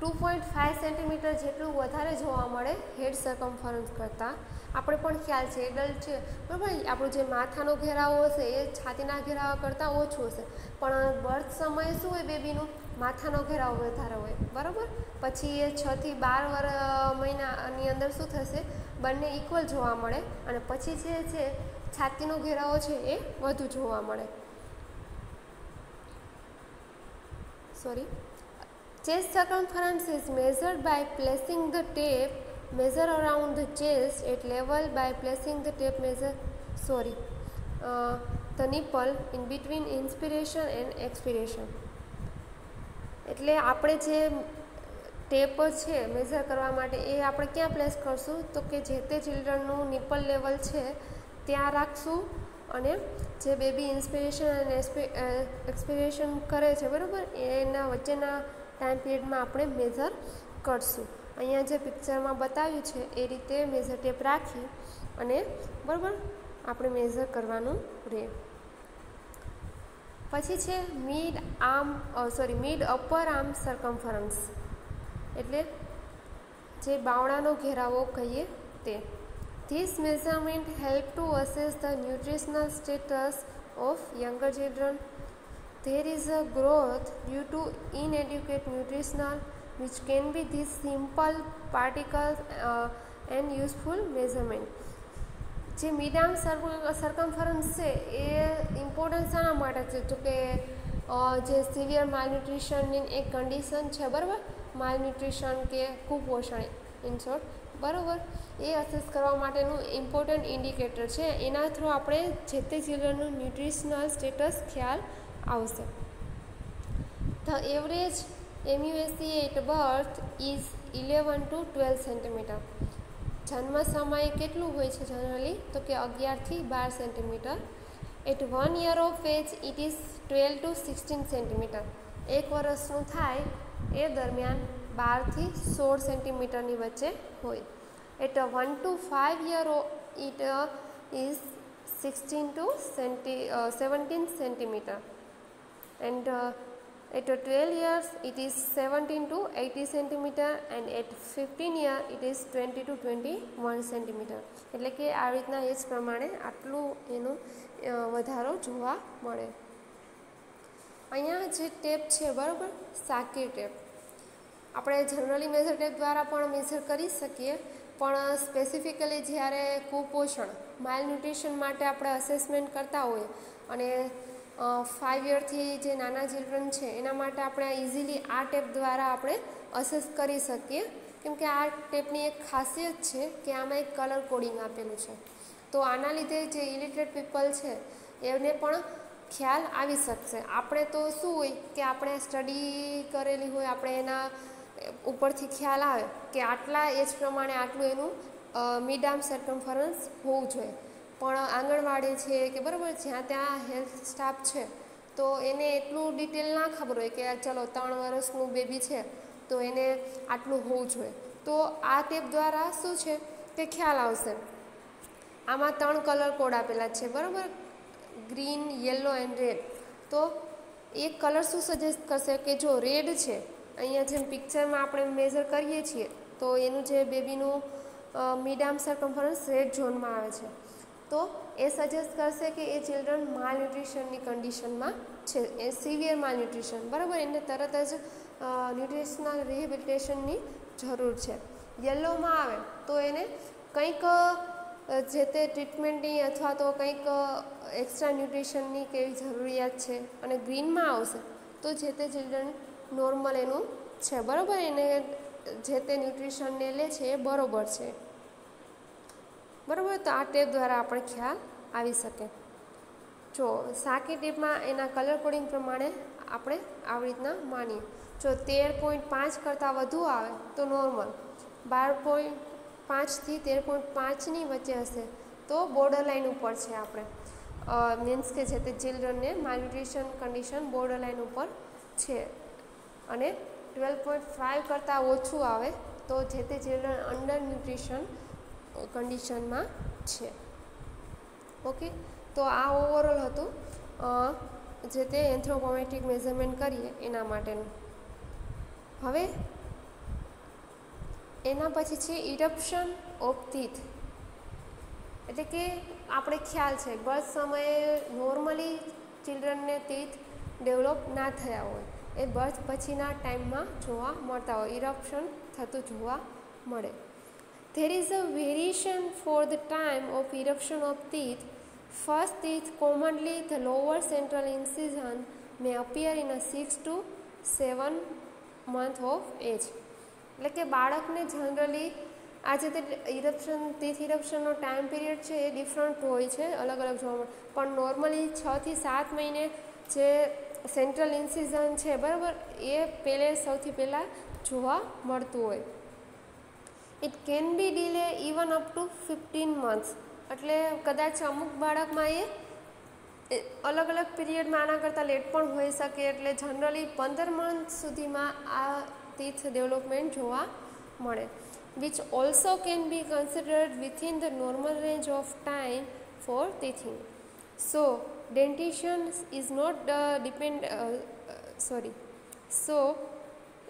2.5 સેન્ટીમીટર જેટલું વધારે જોવા મળે હેડ સર્કમફરન્સ કરતાં. આપણે પણ ખ્યાલ છે, એડલ્ટ છે, બરાબર, આપણું જે માથાનો ઘેરાવો હશે એ છાતીના ઘેરાવા કરતાં ઓછું હશે. પણ બર્થ સમયે શું હોય બેબીનું, માથાનો ઘેરાવો વધારે હોય, બરાબર. પછી એ 6 થી 12 મહિનાની અંદર શું થશે, બંને ઇક્વલ જોવા મળે, અને પછી જે છે છાતીનો ઘેરાવો છે એ વધુ જોવા મળે. Sorry. Chest circumference is measured by placing the tape measure around the chest at level by placing the tape the nipple in between inspiration and expiration. એટલે આપણે જે ટેપ છે મેઝર કરવા માટે એ આપણે ક્યાં પ્લેસ કરશું, તો કે જે તે ચિલ્ડ્રનનું નિપલ લેવલ છે ત્યાં રાખશું, અને જે બેબી ઇન્સ્પિરેશન અને એક્સપિરેશન કરે છે, બરાબર, એના વચ્ચેના ટાઈમ પીરિયડમાં આપણે મેઝર કરશું. અહીંયા જે પિક્ચરમાં બતાવ્યું છે એ રીતે મેઝર ટેપ રાખી અને બરાબર આપણે મેઝર કરવાનું રહે. પછી છે મિડ અપર આર્મ સર્કમફરન્સ, એટલે જે બાવડાનો ઘેરાવો કહીએ તે. This measurement help to assess the nutritional status of younger children. There is a growth due to inadequate nutrition, which can be this simple particles and useful measurement. જે mid arm સર્કમફરન્સ છે એ importance શાના માટે છે, તો કે જે severe માલન્યુટ્રિશનની એક condition છે, બરાબર, માલન્યુટ્રિશન કે કુપોષણ ઇન શોર્ટ, બરાબર, એ અસેસ કરવા માટેનું ઇમ્પોર્ટન્ટ ઇન્ડિકેટર છે. એના થ્રુ આપણે જે તે ચિલ્ડ્રનનું ન્યુટ્રિશનલ સ્ટેટસ ખ્યાલ આવશે. The average MUSE at birth is 11 to 12 centimetre. જન્મ સમયે કેટલું હોય છે જનરલી, તો કે 11 થી 12 centimetre. At 1 year of age it is 12 to 16 centimetre. 1 વર્ષનું થાય એ દરમિયાન 12 થી 16 સેન્ટીમીટરની વચ્ચે હોય. At 1 to 5 year it is 16 to 17 centimeter, and at 12 years it is 17 to 80 centimeter, and at 15 years it is 20 to 21 centimeter. એટલે કે આ રીતના એજ પ્રમાણે આટલું એનો વધારો જોવા મળે. અહીંયા જે ટેપ છે, બરાબર, સાકીર ટેપ, આપણે જનરલી મેઝર ટેપ દ્વારા પણ મેઝર કરી શકીએ, પણ સ્પેસિફિકલી જ્યારે કુપોષણ માલન્યુટ્રિશન માટે આપણે અસેસમેન્ટ કરતા હોઈએ અને 5 યરથી જે નાના ચિલ્ડ્રન છે એના માટે આપણે ઇઝીલી આ ટેપ દ્વારા આપણે અસેસ કરી શકીએ કેમ કે આ ટેપની એક ખાસિયત છે કે આમાં એક કલર કોડિંગ આપેલું છે. તો આના લીધે જે ઇલિટરેટ પીપલ છે એને પણ ખ્યાલ આવી શકશે. આપણે તો શું હોય કે આપણે સ્ટડી કરેલી હોય, આપણે એના ઉપરથી ખ્યાલ આવે કે આટલા એજ પ્રમાણે આટલું એનું મિડ આર્મ સર્કમફરન્સ હોવું જોઈએ. પણ આંગણવાડી છે કે બરાબર જ્યાં ત્યાં હેલ્થ સ્ટાફ છે તો એને એટલું ડિટેલ ના ખબર હોય કે ચલો 3 વર્ષનું બેબી છે તો એને આટલું હોવું જોઈએ. તો આ ટેપ દ્વારા શું છે કે ખ્યાલ આવશે. આમાં 3 કલર કોડ આપેલા છે બરાબર, ગ્રીન, યલો એન્ડ રેડ. તો એક કલર શું સજેસ્ટ કરશે કે જો રેડ છે, અહીંયા જેમ પિક્ચરમાં આપણે મેઝર કરીએ છીએ તો એનું જે બેબીનું મિડ આર્મ સર્કમફરન્સ રેડ ઝોનમાં આવે છે. તો એ સજેસ્ટ કરશે કે એ ચિલ્ડ્રન માલન્યુટ્રિશનની કન્ડિશનમાં છે, એ સિવિયર માલન્યુટ્રિશન બરાબર, એને તરત જ ન્યુટ્રિશનલ રિહેબિલિટેશનની જરૂર છે. યલોમાં આવે તો એને કંઈક જે તે ટ્રીટમેન્ટની અથવા તો કંઈક એક્સ્ટ્રા ન્યુટ્રિશનની કેવી જરૂરિયાત છે. અને ગ્રીનમાં આવશે તો જે તે ચિલ્ડ્રન નોર્મલ એનું છે બરાબર, એને જે તે ન્યુટ્રિશનને લે છે એ બરાબર છે બરાબર. તો આ ટેપ દ્વારા આપણે ખ્યાલ આવી શકે. જો સાકી ટેપમાં એના કલર કોડિંગ પ્રમાણે આપણે આવી રીતના માનીએ. જો 13.5 કરતાં વધુ આવે તો નોર્મલ, 12.5થી 13.5ની વચ્ચે હશે તો બોર્ડર લાઇન ઉપર છે આપણે, મીન્સ કે જે તે ચિલ્ડ્રનને માલન્યુટ્રિશન કન્ડિશન બોર્ડર લાઇન ઉપર છે. અને 12.5 કરતાં ઓછું આવે તો જે તે ચિલ્ડ્રન અંડર ન્યુટ્રિશન કન્ડિશનમાં છે. ઓકે, તો આ ઓવરઓલ હતું જે તે એન્થ્રોપોમેટ્રિક મેઝરમેન્ટ કરીએ એના માટેનું. હવે એના પછી છે ઇરપ્શન ઓફ ટીથ. એટલે કે આપણે ખ્યાલ છે બર્થ સમયે નોર્મલી ચિલ્ડ્રનને ટીથ ડેવલપ ના થયા હોય, એ બર્થ પછીના ટાઈમમાં જોવા મળતા હોય, ઇરપ્શન થતું જોવા મળે. There is a variation for the time of eruption of teeth. First teeth, commonly the lower central incision, may appear in a 6 to 7 month of age. એટલે કે બાળકને જનરલી આ જે તે ટીથ ઇરપ્શનનો ટાઈમ પીરિયડ છે એ ડિફરન્ટ હોય છે, અલગ અલગ જોવા મળે. પણ નોર્મલી 6 થી 7 મહિને જે સેન્ટ્રલ ઇન્સિઝન છે બરાબર, એ સૌથી પહેલાં જોવા મળતું હોય. It can be delay even up to 15 months. એટલે કદાચ અમુક બાળકમાં એ અલગ અલગ પીરિયડમાં આના કરતાં લેટ પણ હોઈ શકે. એટલે જનરલી 15 month સુધીમાં આ ટીથ ડેવલપમેન્ટ જોવા મળે. which also can be considered within the normal range of time for teething. So dentition is not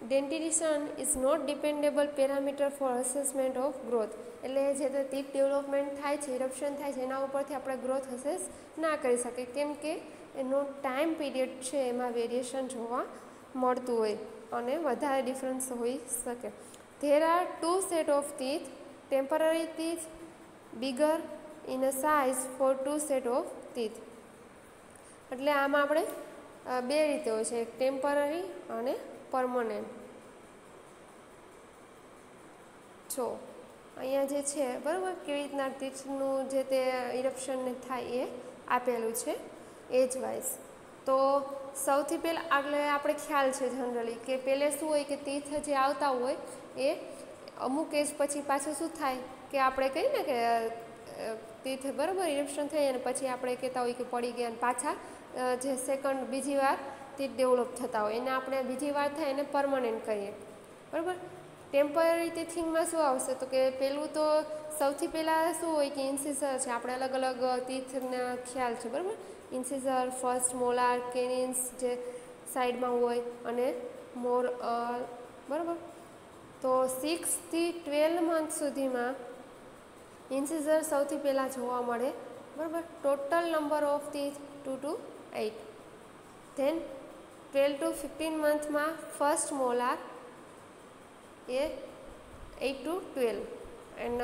dentition is not dependable parameter for assessment of growth. એટલે જે તે ટીથ ડેવલપમેન્ટ થાય છે, ઇરપ્શન થાય છે, એના ઉપરથી આપણે ગ્રોથ અસેસ ના કરી શકીએ કેમ કે એનો ટાઈમ પીરિયડ છે એમાં વેરિએશન જોવા મળતું હોય અને વધારે ડિફરન્સ હોઈ શકે. There are 2 set of teeth, temporary teeth bigger in a size for 2 set of teeth. એટલે આમાં આપણે બે રીતે હોય છે, એક ટેમ્પરરી અને પરમનન્ટ. જો અહીંયા જે છે બરાબર કેવી રીતના ટીથનું જે તે ઇરપ્શનને થાય એ આપેલું છે એજ વાઇઝ. તો સૌથી પહેલાં આપણે ખ્યાલ છે જનરલી કે પહેલે શું હોય કે ટીથ જે આવતા હોય એ અમુક એજ પછી પાછું શું થાય કે આપણે કહીએ ને કે ટીથ બરાબર ઇરપ્શન થઈ અને પછી આપણે કહેતા હોય કે પડી ગયા અને પાછા જે સેકન્ડ બીજી વાર ટીથ ડેવલપ થતા હોય એને આપણે બીજી વાર થાય એને પરમનન્ટ કહીએ બરાબર. ટેમ્પરરી ટીથિંગમાં શું આવશે તો કે પહેલું તો સૌથી પહેલાં શું હોય કે ઇન્સિઝર છે, આપણે અલગ અલગ ટીથના ખ્યાલ છે બરાબર. ઇન્સિઝર, ફર્સ્ટ મોલાર, કેનિન્સ જે સાઈડમાં હોય અને બરાબર. તો 6 થી 12 month સુધીમાં ઇન્સિઝર સૌથી પહેલાં જોવા મળે બરાબર. Total number of teeth 2 to 8. Then 12 to 15 monthમાં ફર્સ્ટ મોલાર એ 8 to 12 એન્ડ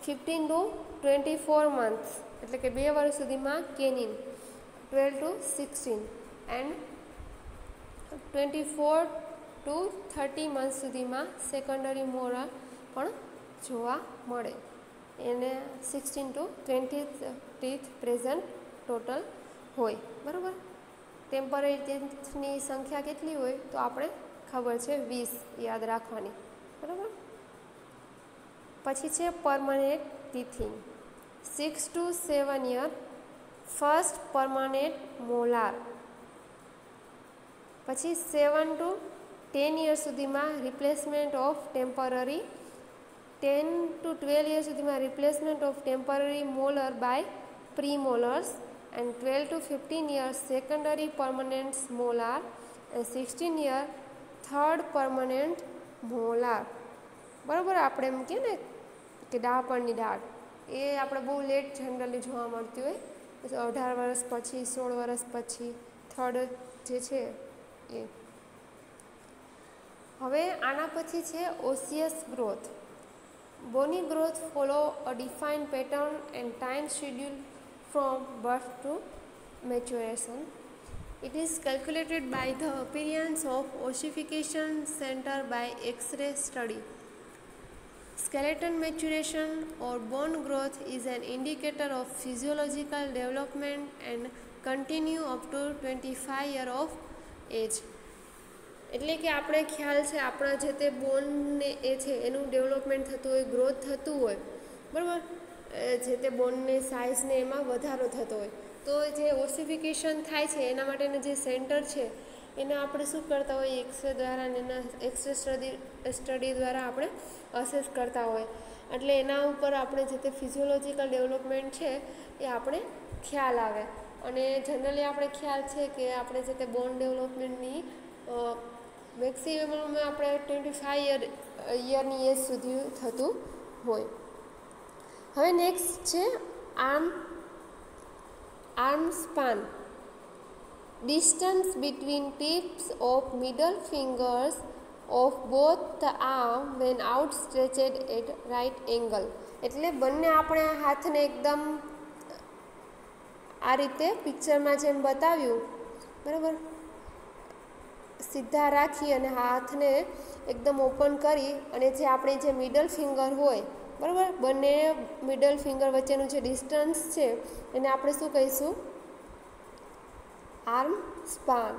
15 to 24 months એટલે કે 2 વર્ષ સુધીમાં canine 12 to 16 and 24 to 30 month સુધીમાં સેકન્ડરી મોલર પણ જોવા મળે. એને 16 to 20 ટીથ પ્રેઝન્ટ ટોટલ હોય. બરાબર. ટેમ્પરરી ટીથની સંખ્યા કેટલી હોય તો આપણે ખબર છે 20 યાદ રાખવાની. બરાબર. પછી છે permanent teething. 6 to 7 year first permanent molar. પછી 7 to 10 યર સુધીમાં replacement of temporary. 10 to 12 year સુધીમાં replacement of temporary molar by premolars. And 12 to 15 years secondary permanent molar. And 16 year third permanent molar. બરાબર. આપણે એમ કહે ને કે ડાપણની દાળ, એ આપણે બહુ લેટ જનરલી જોવા મળતી હોય. 18 વર્ષ પછી, 16 વર્ષ પછી થર્ડ જે છે એ. હવે આના પછી છે osseous growth. Bony growth follow a defined pattern and time schedule from birth to maturation. It is calculated by the appearance of ossification center by X-ray study. Skeleton maturation or bone growth is an indicator of physiological development and continue up to 25 year of age. એટલે કે આપણે ખ્યાલ છે આપણા જે તે બોનને એ છે એનું ડેવલપમેન્ટ થતું હોય, ગ્રોથ થતું હોય. બરાબર. જે તે બોનને સાઇઝને એમાં વધારો થતો હોય તો જે ઓસિફિકેશન થાય છે એના માટેનું જે સેન્ટર છે એને આપણે શું કરતા હોઈએ, એક્સરે દ્વારા અને એના એક્સરે સ્ટડી દ્વારા આપણે અસેસ કરતા હોય. એટલે એના ઉપર આપણે જે તે ફિઝિયોલોજીકલ ડેવલપમેન્ટ છે એ આપણે ખ્યાલ આવે. અને જનરલી આપણે ખ્યાલ છે કે આપણે જે તે બોન ડેવલપમેન્ટની મેક્સિમમ આપણે 25 યરની એજ સુધી થતું હોય. હવે નેક્સ્ટ છે arm span. Distance between tips of middle fingers of both the arm when outstretched at right angle. એટલે બંને આપણે હાથને એકદમ આ રીતે પિક્ચરમાં જેમ બતાવ્યું, બરાબર, સીધા રાખી અને હાથને એકદમ ઓપન કરી અને જે આપણી જે મિડલ ફિંગર હોય, બરાબર, બંને મિડલ ફિંગર વચ્ચેનું જે ડિસ્ટન્સ છે એને આપણે શું કહીશું? Arm span.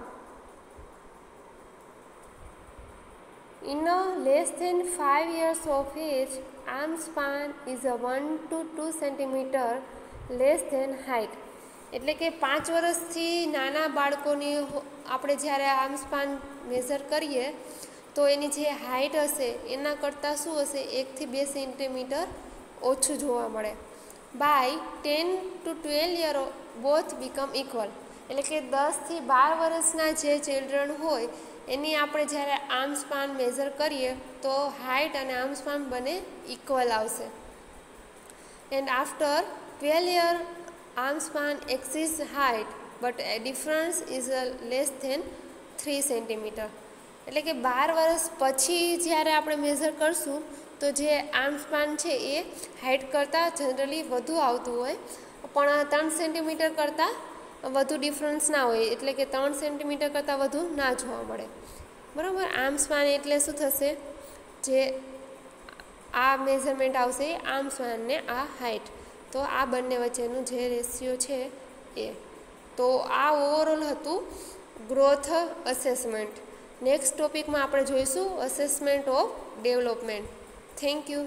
In a less than 5 years of age, arm span is a 1 to 2 cm less than height. એટલે કે 5 વર્ષથી નાના બાળકોની આપણે જ્યારે આર્મ સ્પાન મેઝર કરીએ તો એની જે હાઇટ હશે એના કરતાં શું હશે, 1 થી 2 સેન્ટીમીટર ઓછું જોવા મળે. By 10 to 12 year both become equal. એટલે કે 10 થી 12 વર્ષના જે ચિલ્ડ્રન હોય એની આપણે જ્યારે આર્મ સ્પાન મેઝર કરીએ તો હાઇટ અને આર્મ સ્પાન બંને ઇક્વલ આવશે. And after 12 year arm span exceeds height but difference is less than 3 centimetre. એટલે કે 12 વર્ષ પછી જ્યારે આપણે મેઝર કરશું તો જે આર્મ સ્પાન છે એ હાઇટ કરતાં જનરલી વધુ આવતું હોય, પણ 3 સેન્ટીમીટર કરતાં વધુ ડિફરન્સ ના હોય. એટલે કે 3 સેન્ટીમીટર કરતાં વધુ ના જોવા મળે. બરાબર. આર્મ સ્પાન એટલે શું થશે, જે આ મેઝરમેન્ટ આવશે એ આર્મ સ્પાન ને આ હાઇટ. તો આ બંને વચ્ચેનું જે રેશિયો છે એ. તો આ ઓવરઓલ હતું ગ્રોથ અસેસમેન્ટ. નેક્સ્ટ ટોપિકમાં આપણે જોઈશું assessment of development. Thank you.